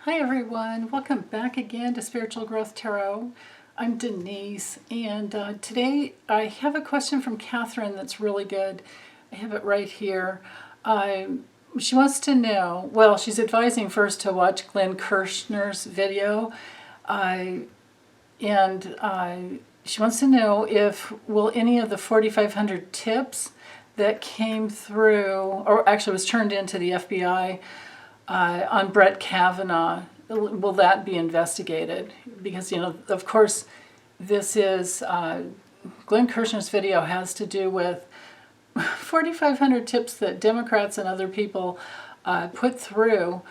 Hi everyone, welcome back again to Spiritual Growth Tarot. I'm Denise, and today I have a question from Catherine that's really good. I have it right here. She wants to know, well, she's advising first to watch Glenn Kirshner's video, and she wants to know if will any of the 4,500 tips that came through, or actually was turned into the FBI, on Brett Kavanaugh, will that be investigated? Because, you know, of course, this is, Glenn Kirshner's video has to do with 4,500 tips that Democrats and other people put through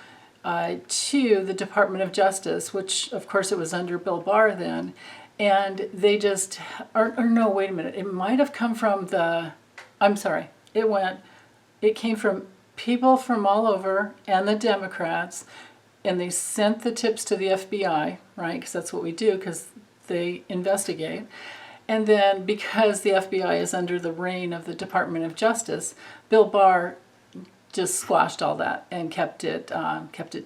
to the Department of Justice, which, of course, it was under Bill Barr then. And they just, or no, wait a minute, it might have come from it came from people from all over and the Democrats, and they sent the tips to the FBI, right? Because that's what we do, because they investigate. And then because the FBI is under the reign of the Department of Justice, Bill Barr just squashed all that and kept it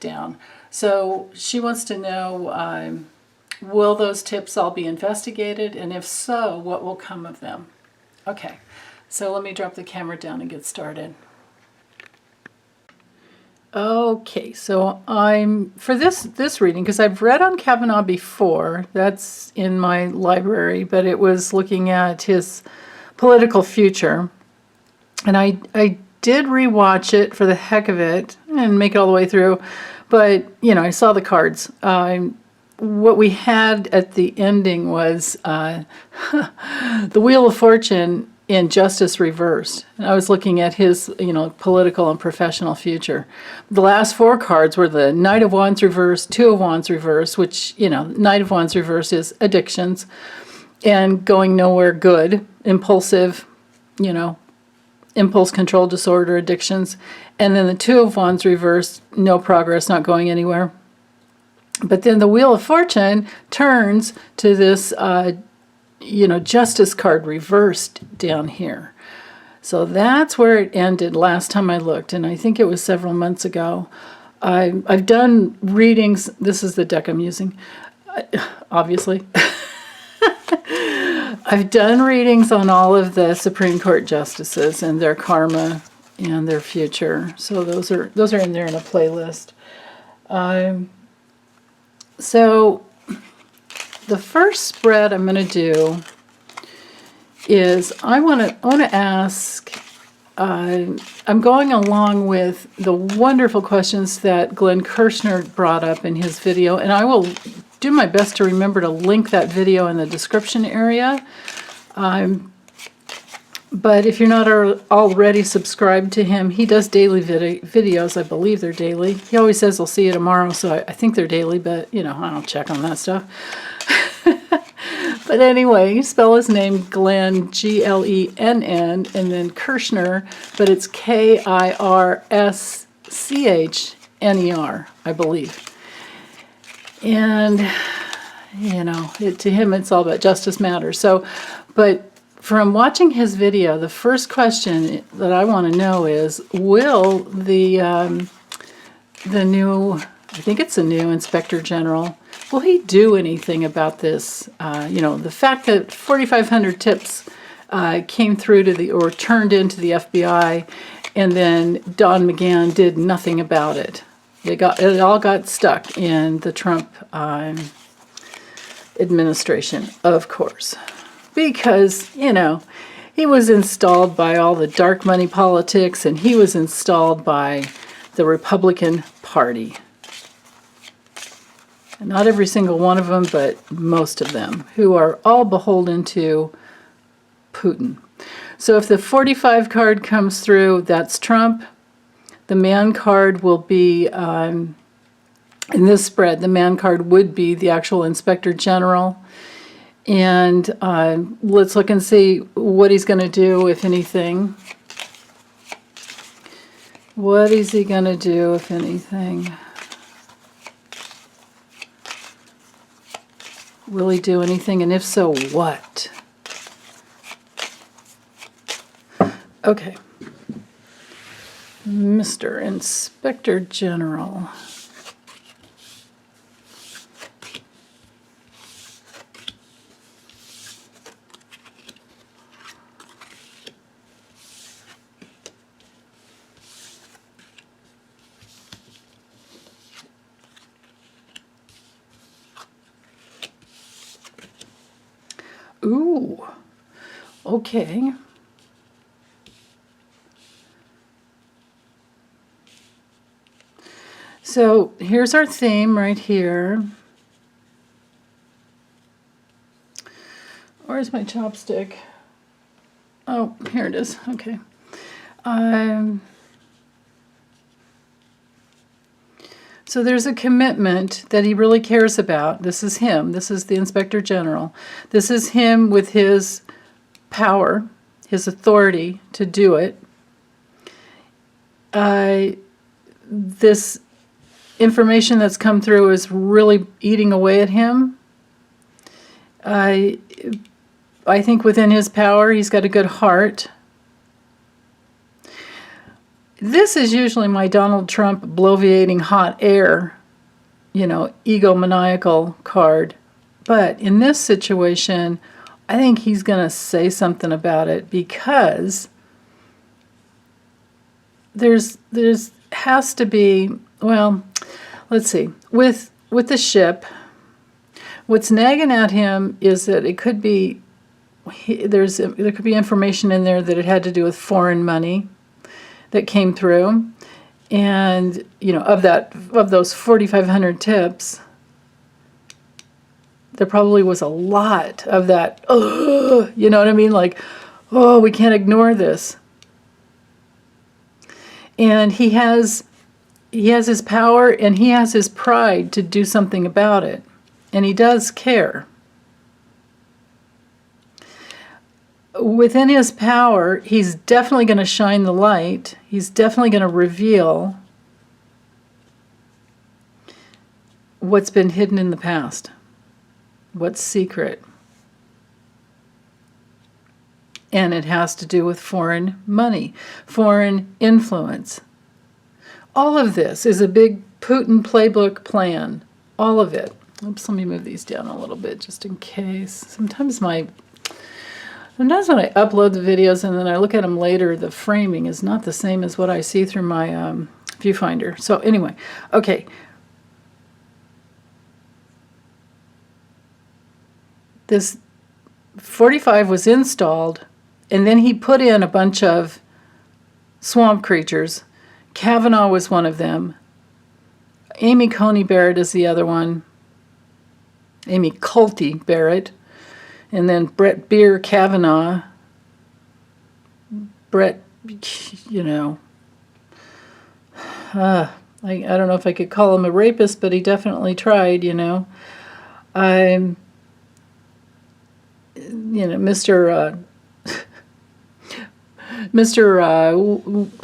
down. So she wants to know, will those tips all be investigated? And if so, what will come of them? Okay, so let me drop the camera down and get started. Okay, so I'm for this reading, because I've read on Kavanaugh before. That's in my library, but it was looking at his political future, and I did rewatch it for the heck of it and make it all the way through. But you know, I saw the cards. What we had at the ending was the Wheel of Fortune in Justice reversed. And I was looking at his, political and professional future. The last four cards were the Knight of Wands reversed, Two of Wands reversed, which, Knight of Wands reversed is addictions and going nowhere good, impulsive, impulse control disorder, addictions. And then the Two of Wands reversed, no progress, not going anywhere. But then the Wheel of Fortune turns to this Justice card reversed down here. So that's where it ended last time I looked, and I think it was several months ago. I've done readings. This is the deck I'm using, obviously. I've done readings on all of the Supreme Court justices and their karma and their future. So those are in there in a playlist. So the first spread I'm going to do is I want to ask. I'm going along with the wonderful questions that Glenn Kirshner brought up in his video, and I will do my best to remember to link that video in the description area. But if you're not already subscribed to him, he does daily videos. I believe they're daily. He always says, I'll see you tomorrow, so I think they're daily, but, I don't check on that stuff. But anyway, you spell his name Glenn, Glenn, and then Kirshner, but it's Kirschner, I believe. And, to him, it's all about justice matters. So, but from watching his video, the first question that I want to know is, will the new, I think it's a new Inspector General, will he do anything about this? The fact that 4,500 tips came through or turned into the FBI, and then Don McGahn did nothing about it. It all got stuck in the Trump administration, of course, because he was installed by all the dark money politics, and he was installed by the Republican Party. Not every single one of them, but most of them, who are all beholden to Putin. So if the 45 card comes through, that's Trump. The man card will be, in this spread, the man card would be the actual Inspector General. And let's look and see what he's going to do, if anything. What is he going to do, if anything? Will he do anything? And if so, what? Okay. Mr. Inspector General. Ooh, okay. So here's our theme right here. Where's my chopstick? Oh, here it is. Okay. So there's a commitment that he really cares about. This is him. This is the Inspector General. This is him with his power, his authority to do it. This information that's come through is really eating away at him. I think within his power, he's got a good heart. This is usually my Donald Trump bloviating hot air, egomaniacal card. But in this situation, I think he's going to say something about it, because there's has to be, well, let's see. With the ship, what's nagging at him is that it could be, there could be information in there that it had to do with foreign money that came through, and of those 4,500 tips, there probably was a lot of that. Oh, you know what I mean? Like, oh, we can't ignore this. And he has his power and he has his pride to do something about it, and he does care. Within his power, he's definitely going to shine the light. He's definitely going to reveal what's been hidden in the past, what's secret. And it has to do with foreign money, foreign influence. All of this is a big Putin playbook plan. All of it. Oops, let me move these down a little bit just in case. Sometimes when I upload the videos and then I look at them later, the framing is not the same as what I see through my viewfinder. So anyway, okay. This 45 was installed, and then he put in a bunch of swamp creatures. Kavanaugh was one of them. Amy Coney Barrett is the other one. Amy Coney Barrett. And then Brett Beer Kavanaugh. Brett, I don't know if I could call him a rapist, but he definitely tried,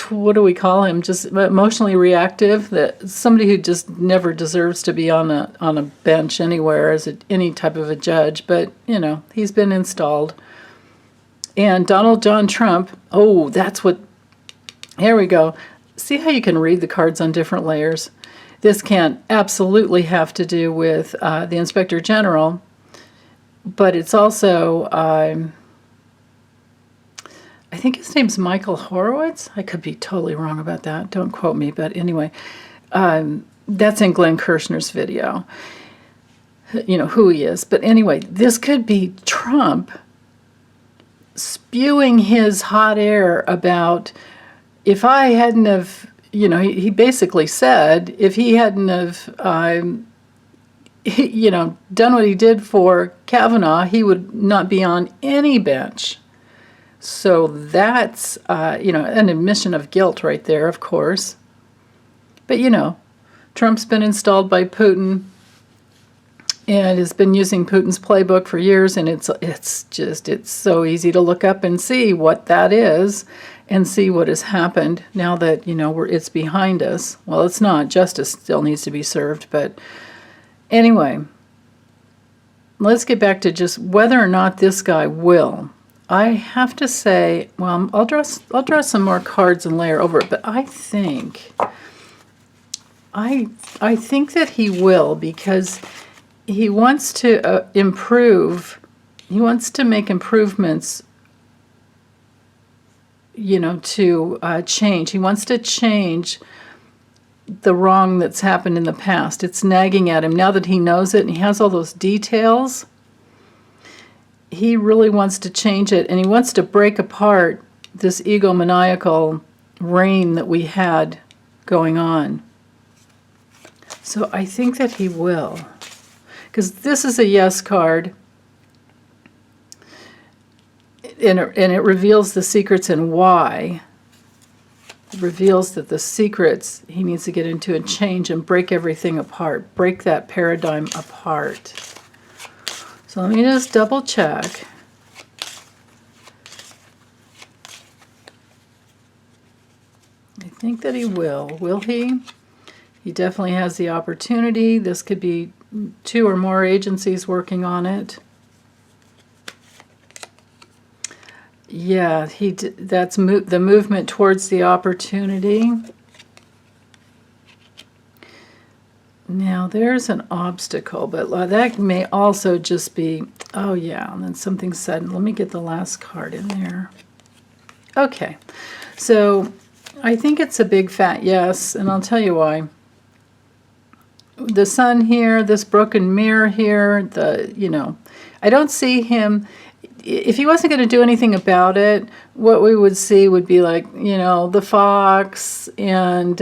what do we call him? Just emotionally reactive. That somebody who just never deserves to be on a bench anywhere as any type of a judge. But he's been installed. And Donald John Trump. Oh, that's what. Here we go. See how you can read the cards on different layers. This can absolutely have to do with the Inspector General, but it's also. I think his name's Michael Horowitz. I could be totally wrong about that. Don't quote me. But anyway, that's in Glenn Kirshner's video. Who he is. But anyway, this could be Trump spewing his hot air about, if I hadn't have, he basically said, if he hadn't have, done what he did for Kavanaugh, he would not be on any bench. So that's, an admission of guilt right there, of course. But, Trump's been installed by Putin and has been using Putin's playbook for years, and it's so easy to look up and see what that is and see what has happened now that, it's behind us. Well, it's not. Justice still needs to be served. But anyway, let's get back to just whether or not this guy will. I have to say, well, I'll draw some more cards and layer over it, but I think that he will, because he wants to improve. He wants to make improvements, to change. He wants to change the wrong that's happened in the past. It's nagging at him now that he knows it and he has all those details. he really wants to change it, and he wants to break apart this egomaniacal reign that we had going on. So I think that he will, because this is a yes card, and it reveals the secrets and why. It reveals that the secrets he needs to get into and change and break everything apart, break that paradigm apart. So let me just double check. I think that he will. Will he? He definitely has the opportunity. This could be 2 or more agencies working on it. Yeah, that's the movement towards the opportunity. Now, there's an obstacle, but that may also just be, oh yeah, and then something sudden. Let me get the last card in there. Okay, so I think it's a big fat yes, and I'll tell you why. The sun here, this broken mirror here, I don't see him. If he wasn't going to do anything about it, what we would see would be like, the fox, and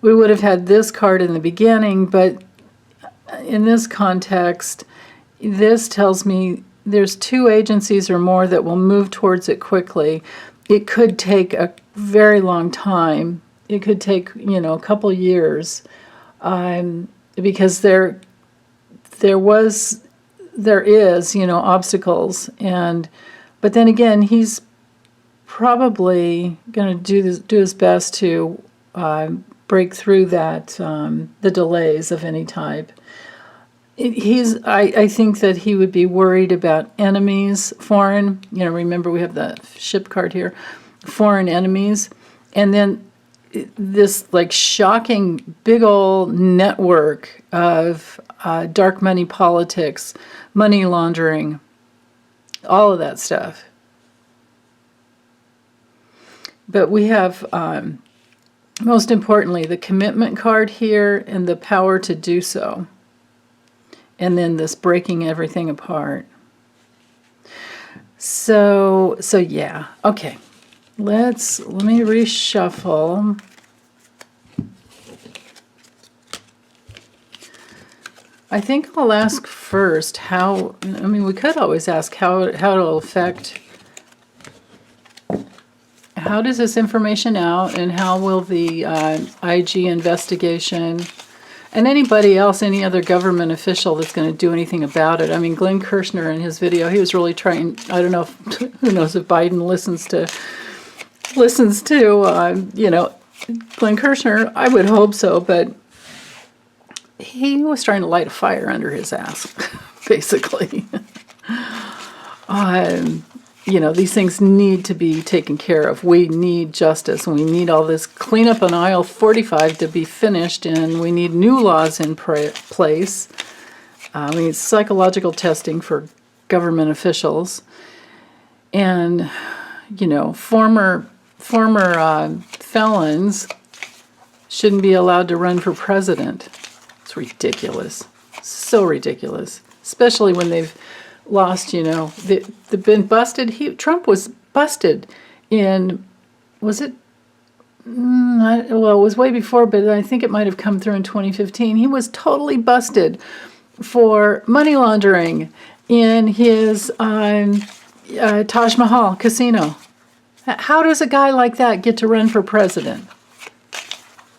we would have had this card in the beginning, but in this context, this tells me there's 2 agencies or more that will move towards it quickly. It could take a very long time. It could take, a couple years, because there is, obstacles, but then again, he's probably going to do his best to break through that, the delays of any type. I think that he would be worried about enemies, foreign, remember we have the ship card here, foreign enemies, and then this like shocking big old network of dark money politics, money laundering, all of that stuff. But we have, most importantly, the commitment card here and the power to do so. And then this breaking everything apart. So yeah, okay. Let me reshuffle. I think I'll ask first we could always ask how it'll affect, how does this information out, and how will the IG investigation, and anybody else, any other government official that's going to do anything about it. I mean, Glenn Kirshner in his video, he was really trying, I don't know, who knows if Biden listens to Glenn Kirshner. I would hope so, but he was trying to light a fire under his ass, basically. These things need to be taken care of. We need justice, and we need all this cleanup on aisle 45 to be finished, and we need new laws in place. We need psychological testing for government officials. And, former felons shouldn't be allowed to run for president. It's ridiculous. So ridiculous. Especially when they've lost, they've been busted. Trump was busted in, was it? It was way before, but I think it might have come through in 2015. He was totally busted for money laundering in his Taj Mahal casino. How does a guy like that get to run for president?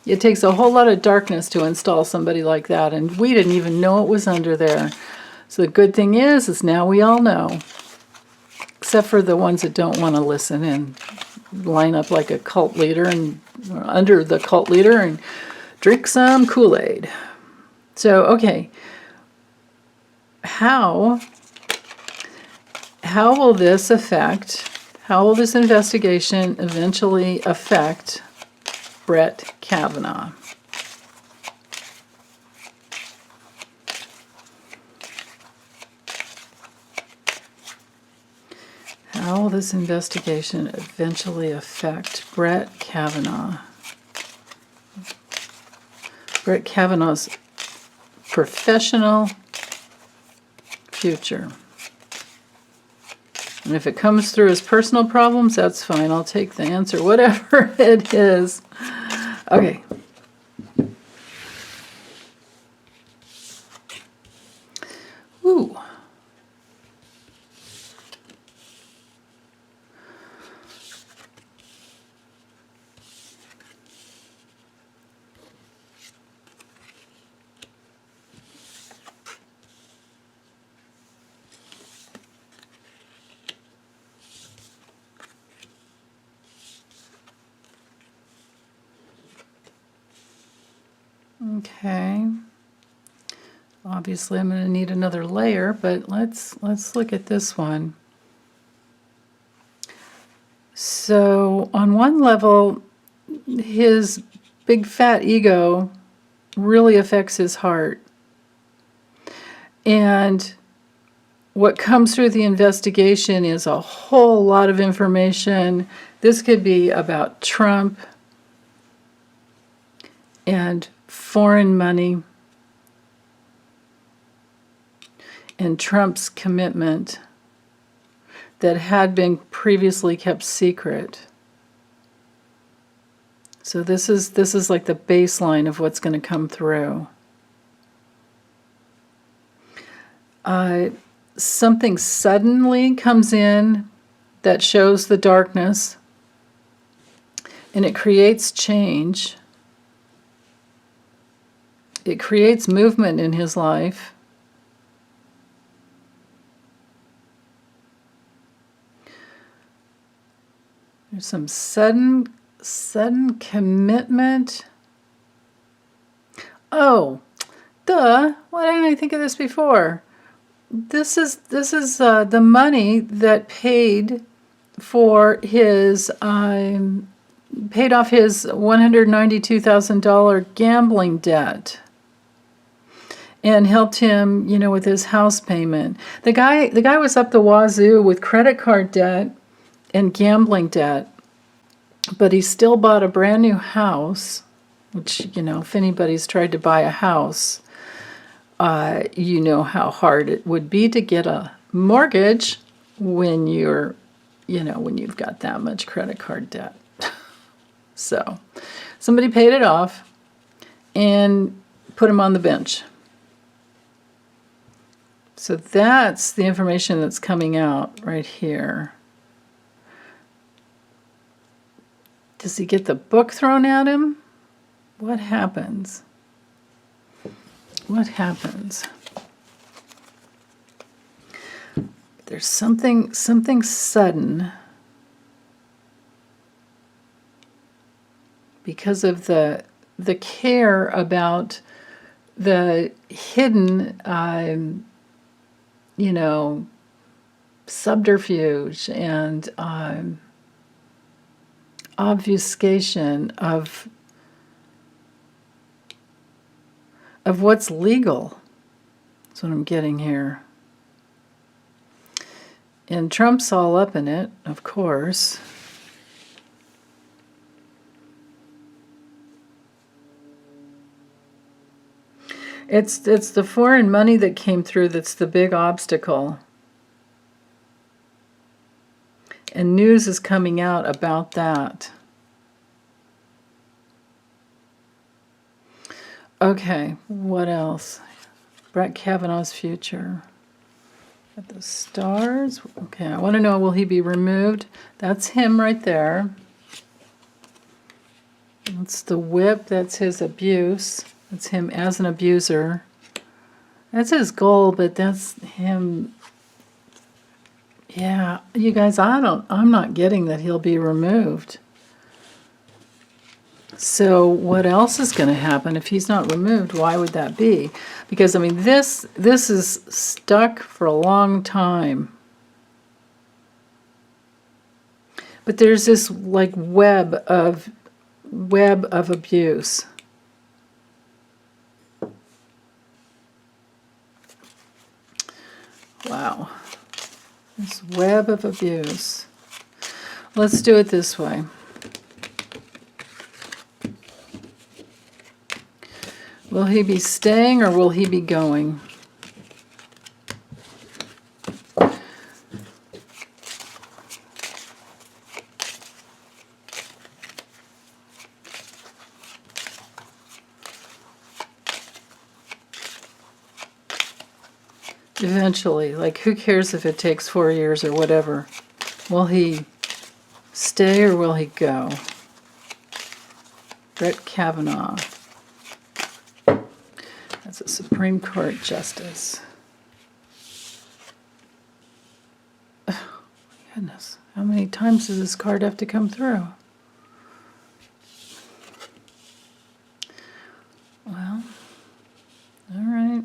It takes a whole lot of darkness to install somebody like that, and we didn't even know it was under there. So the good thing is now we all know, except for the ones that don't want to listen and line up like a cult leader and under the cult leader and drink some Kool-Aid. So, okay, how will this investigation eventually affect Brett Kavanaugh? How will this investigation eventually affect Brett Kavanaugh? Brett Kavanaugh's professional future. And if it comes through as personal problems, that's fine. I'll take the answer, whatever it is. Okay. Ooh. Okay. Obviously, I'm going to need another layer, but let's look at this one. So, on one level, his big fat ego really affects his heart. And what comes through the investigation is a whole lot of information. This could be about Trump and foreign money and Trump's commitment that had been previously kept secret. So this is like the baseline of what's going to come through. Something suddenly comes in that shows the darkness, and it creates change. It creates movement in his life. There's some sudden commitment. Oh, duh! Why didn't I think of this before? This is the money that paid for his paid off his $192,000 gambling debt, and helped him, with his house payment. The guy was up the wazoo with credit card debt and gambling debt, but he still bought a brand new house, which, if anybody's tried to buy a house, you know how hard it would be to get a mortgage when when you've got that much credit card debt. So somebody paid it off and put him on the bench. So that's the information that's coming out right here. Does he get the book thrown at him? What happens? What happens? There's something sudden because of the care about the hidden, subterfuge and obfuscation of what's legal. That's what I'm getting here. And Trump's all up in it, of course. It's the foreign money that came through that's the big obstacle. And news is coming out about that. Okay, what else? Brett Kavanaugh's future. At the stars. Okay, I want to know, will he be removed? That's him right there. That's the whip. That's his abuse. That's him as an abuser. That's his goal, but that's him. Yeah, you guys, I'm not getting that he'll be removed. So what else is going to happen if he's not removed? Why would that be? Because, this is stuck for a long time. But there's this web of abuse. Wow. This web of abuse. Let's do it this way. Will he be staying or will he be going? eventually. Like, who cares if it takes 4 years or whatever? Will he stay or will he go? Brett Kavanaugh. That's a Supreme Court justice. Oh, goodness. How many times does this card have to come through? Well, all right.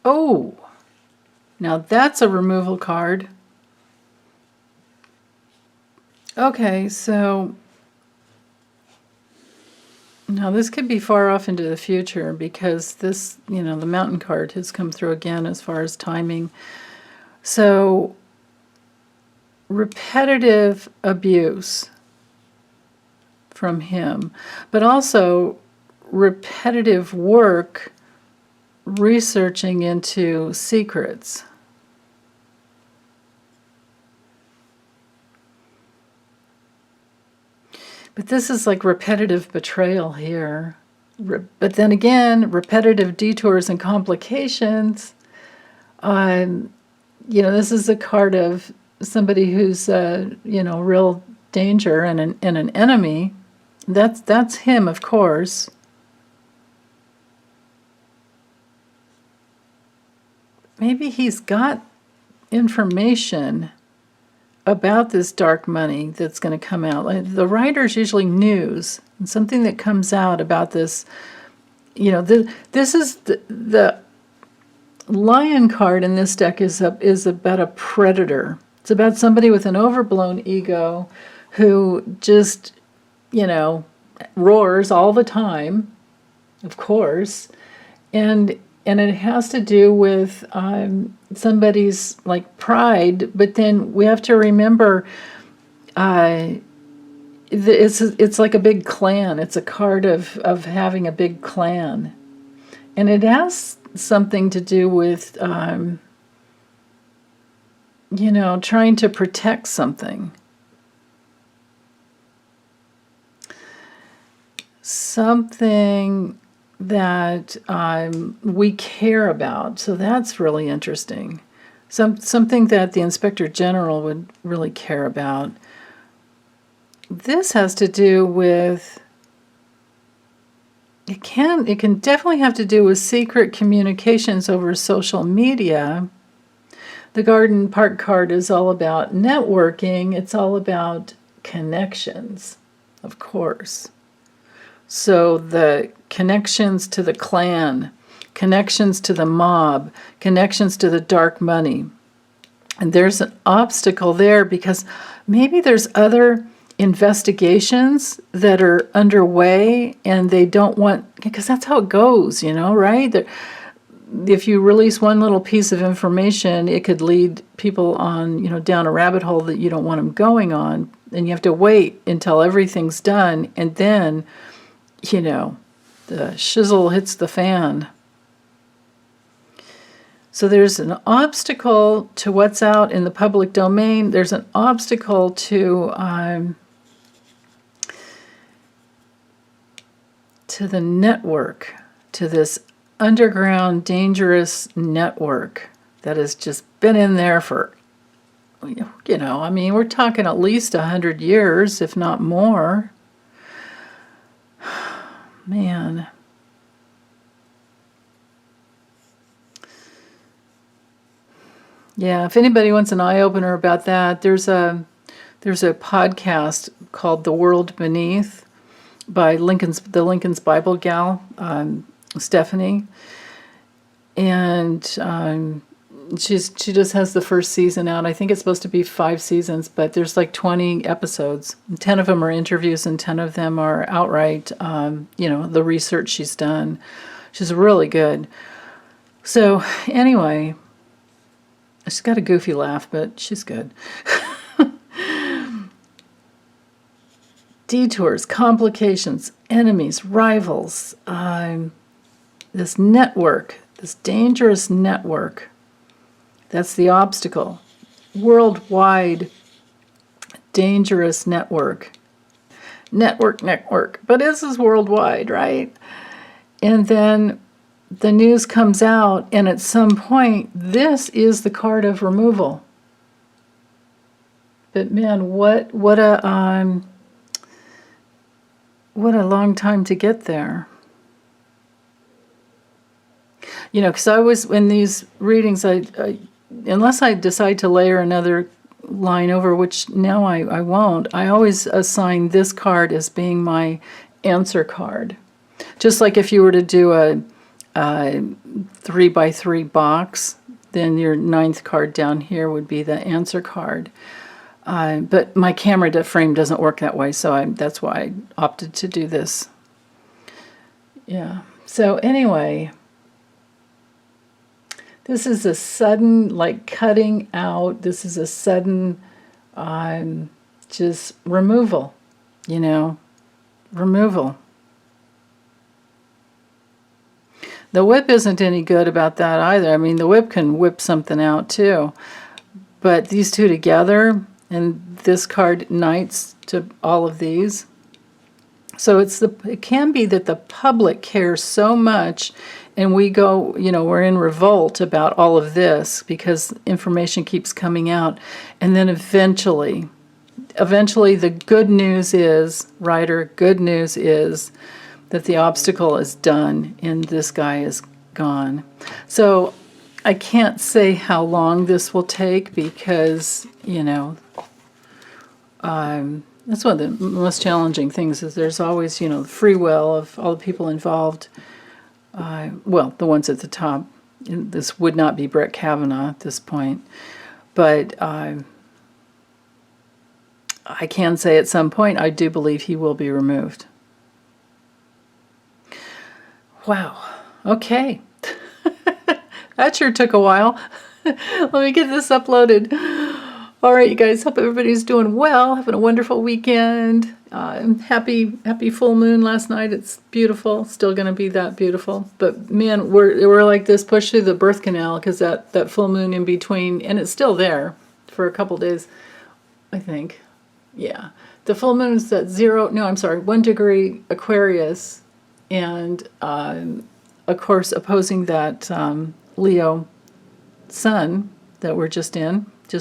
Oh, now that's a removal card. Okay, so now this could be far off into the future because this, the mountain card has come through again as far as timing. So repetitive abuse from him, but also repetitive work researching into secrets. But this is like repetitive betrayal here. But then again, repetitive detours and complications. This is a card of somebody who's, real danger and an enemy. That's him, of course. Maybe he's got information about this dark money that's going to come out. Like, the writer's usually news, and something that comes out about this. This is the lion card in this deck is about a predator. It's about somebody with an overblown ego who just, roars all the time, of course, and it has to do with somebody's like pride. But then we have to remember, it's like a big clan. It's a card of having a big clan, and it has something to do with trying to protect something. Something that we care about. So that's really interesting. Something that the Inspector General would really care about. This has to do with, it can definitely have to do with secret communications over social media. The Garden Park card is all about networking. It's all about connections, of course. So the connections to the clan, connections to the mob, connections to the dark money. And there's an obstacle there because maybe there's other investigations that are underway and they don't want, because that's how it goes, right? If you release one little piece of information, it could lead people on, down a rabbit hole that you don't want them going on. And you have to wait until everything's done, and then the shizzle hits the fan. So there's an obstacle to what's out in the public domain. There's an obstacle to the network, to this underground, dangerous network that has just been in there for, we're talking at least 100 years, if not more. Man. Yeah, if anybody wants an eye-opener about that, there's a podcast called The World Beneath by the Lincoln's Bible gal, Stephanie. And she just has the first season out. I think it's supposed to be 5 seasons, but there's like 20 episodes. 10 of them are interviews and 10 of them are outright, the research she's done. She's really good. So anyway, she's got a goofy laugh, but she's good. detours, complications, enemies, rivals, this network, this dangerous network. That's the obstacle. Worldwide dangerous network. Network. But this is worldwide, right? And then the news comes out, and at some point, this is the card of removal. But man, what a long time to get there. You know, because I was in these readings, I unless I decide to layer another line over, which now I won't, I always assign this card as being my answer card. Just like if you were to do a 3x3 box, then your 9th card down here would be the answer card. But my camera frame doesn't work that way, so that's why I opted to do this. Yeah. So anyway, this is a sudden, like, cutting out. This is a sudden, just removal, you know, removal. The whip isn't any good about that either. I mean, the whip can whip something out too. But these two together, and this card knights to all of these. So it can be that the public cares so much, and we go, you know, we're in revolt about all of this because information keeps coming out. And then eventually the good news is, writer, good news is that the obstacle is done and this guy is gone. So I can't say how long this will take because, you know, that's one of the most challenging things is there's always, you know, the free will of all the people involved. Well, the ones at the top. This would not be Brett Kavanaugh at this point. But I can say at some point I do believe he will be removed. Wow. Okay. That sure took a while. Let me get this uploaded. All right, you guys. Hope everybody's doing well, having a wonderful weekend. Happy full moon last night. It's beautiful. Still going to be that beautiful. But man, we're like this push through the birth canal because that full moon in between, and it's still there for a couple days, I think. Yeah, the full moon is at 1 degree Aquarius, and of course opposing that Leo sun that we're just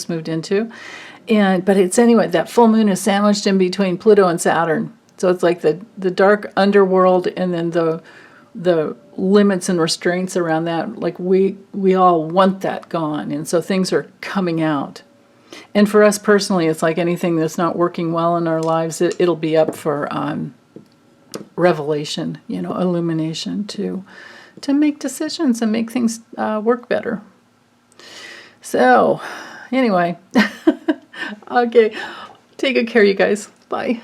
moved into. But it's anyway, that full moon is sandwiched in between Pluto and Saturn. So it's like the dark underworld and then the limits and restraints around that. Like we all want that gone. And so things are coming out. And for us personally, it's like anything that's not working well in our lives, it'll be up for revelation, you know, illumination to make decisions and make things work better. So, anyway, okay, take good care, you guys. Bye.